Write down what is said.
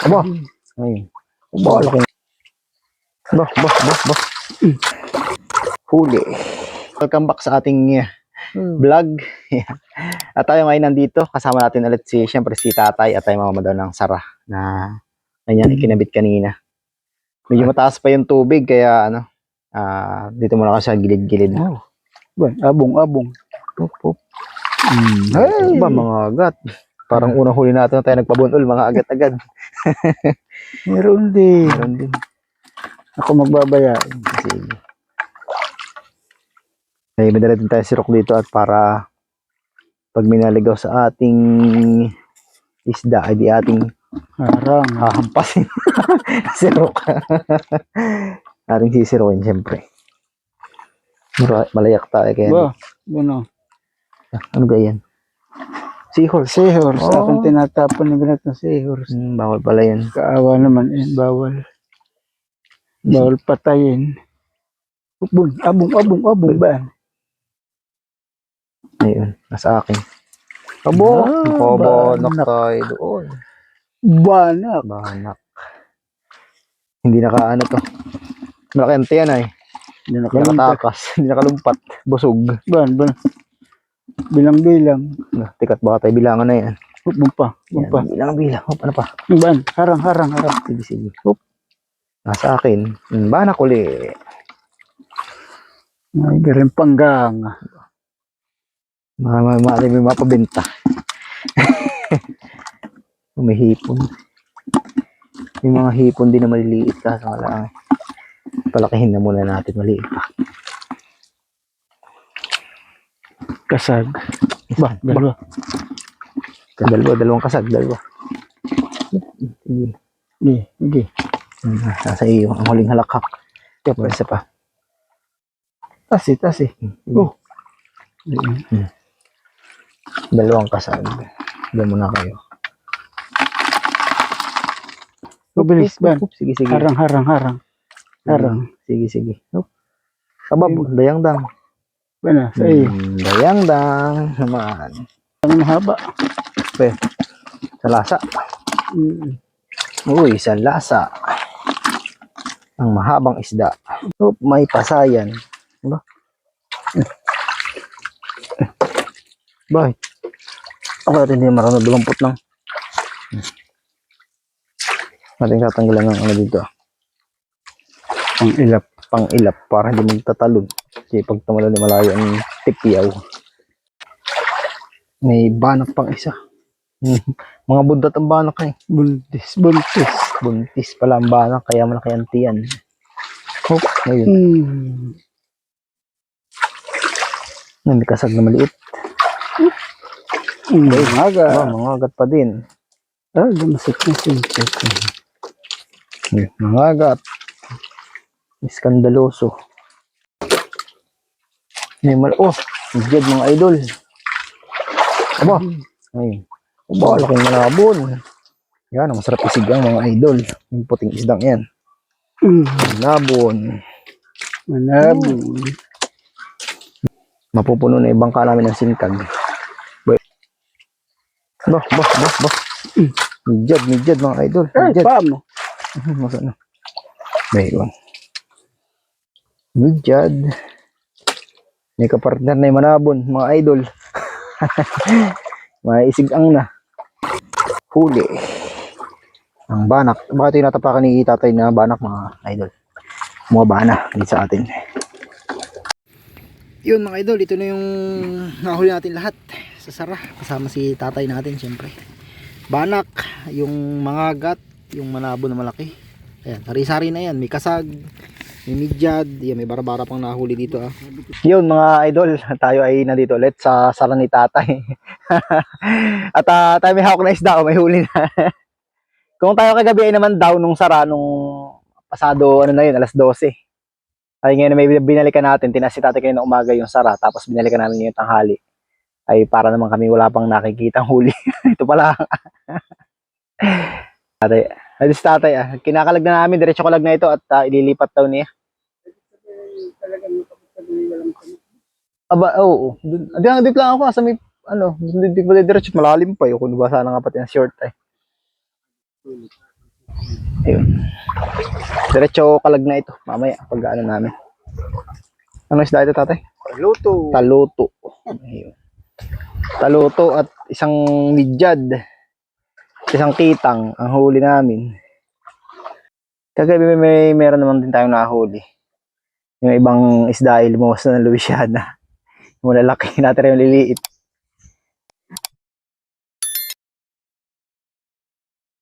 Aba, ayun. Aba, laki. Ba. Huli. Welcome back sa ating vlog. At tayo ngayon nandito. Kasama natin ulit siyempre si tatay at tayo mamamaw ng sara na ganyan ikinabit kanina. Medyo mataas pa yung tubig kaya dito muna kasi sa gilid-gilid. Oh. Abong. Pop. Hey! Ba mga agat. Parang unang huli natin tayo nagpabunol, mga agat-agad. Meron din. Ako magbabayaan. Sige. May madala din tayo sirok dito at para pag minaligaw sa ating isda ay di ating hahampasin. Sirok. Ating sisirokin siyempre. Malayak tayo kaya. Ba, ano? Ano ganyan? Seahorse. Seahorse. Aking tinatapon ng ganitong seahorse. Bawal pala yun. Kaawa naman eh. Bawal. Bawal patayin. Abong ba? Ayun, nasa akin. Banak tayo doon. Banak. Hindi nakaano to. Malaki ang tiyan ay. Hindi nakatakas. Hindi nakalumpat. Busog. Bilang. Tikat baka tayo bilangan na yan. Bumpa. Bilang. Ano pa? Harang. Sige. Nasa akin. Banak uli. May garing panggang. May mapabenta. May hipon. May mga hipon din na maliliit kasi wala. Palakihin na muna natin maliit pa. Kasag. Dalawang kasag. Sige. Nasa iyo ang huling halakhak. Isa pa. Tasi. Dalawang kasag. Doon muna kayo. Bilis ba? Sige. Harang. Sige. Dayang-dang. Bana, sa iyo. Dayang-dang naman. Ang mahaba. Sa lasa. Uy, sa lasa. Ang mahabang isda. May pasayan. Diba? Bakit? Ako natin hindi marunong dumampot lang. Natin tatanggalan ng dito. Pang-ilap para hindi magtatalon. Kasi pag tumalon ni malayo ang tipiyaw. May banak pang isa. Mga bundat ang banak eh. Buntis pala ang banak kaya malaki ang tiyan. Ngayon. May kasag na maliit. Mga agat pa din. Gamasik. Mga agat. Iskandaloso. Jed mga idol. Ayun. Laking malabon. Yan, ang masarap isigang mga idol. Yung puting isdang yan. Malabon. Mapupuno na ibang ka namin ng singkag. Jed mga idol. Paano? Mayroon. Jed. May kapartner na yung manabon mga idol. May isigang na. Huli. Ang banak. Bakit yung natapakan ni tatay na banak mga idol? Mga bana dito sa atin. Yun mga idol, ito na yung nahuli natin lahat sa sara. Kasama si tatay natin syempre. Banak, yung mga agat, yung manabo na malaki. Ayan, sari-sari na yan. May kasag, may midyad, yan, may bara-bara pang nahuli dito Yun mga idol, tayo ay nandito ulit sa sara ni tatay. At tayo may hawak na isda may huli na. Kung tayo kagabi ay naman daw nung sara nung pasado alas 12. Ay ngayon may binalikan natin, tinas si tatay kanina umaga yung sara tapos binalikan namin yung tanghali. Ay para naman kami wala pang nakikitang huli. Ito pala. Tatay, kinakalag na namin, diretso kalag na ito at ililipat daw niya. Oo. Dito lang ako sa may dito diretso malalim pa yung kung ba sana nga pati ang short Ayun. Diretso kalag na ito. Mamaya, pag ano namin. Ano isda ito, tatay? Luto. Taluto. Ayun. Taluto at isang midyad. Isang kitang ang huli namin. Kagabi meron naman din tayong nahuli. Yung ibang isda ay lumuwas na ng Louisiana. Yung malalaki natin yung liliit.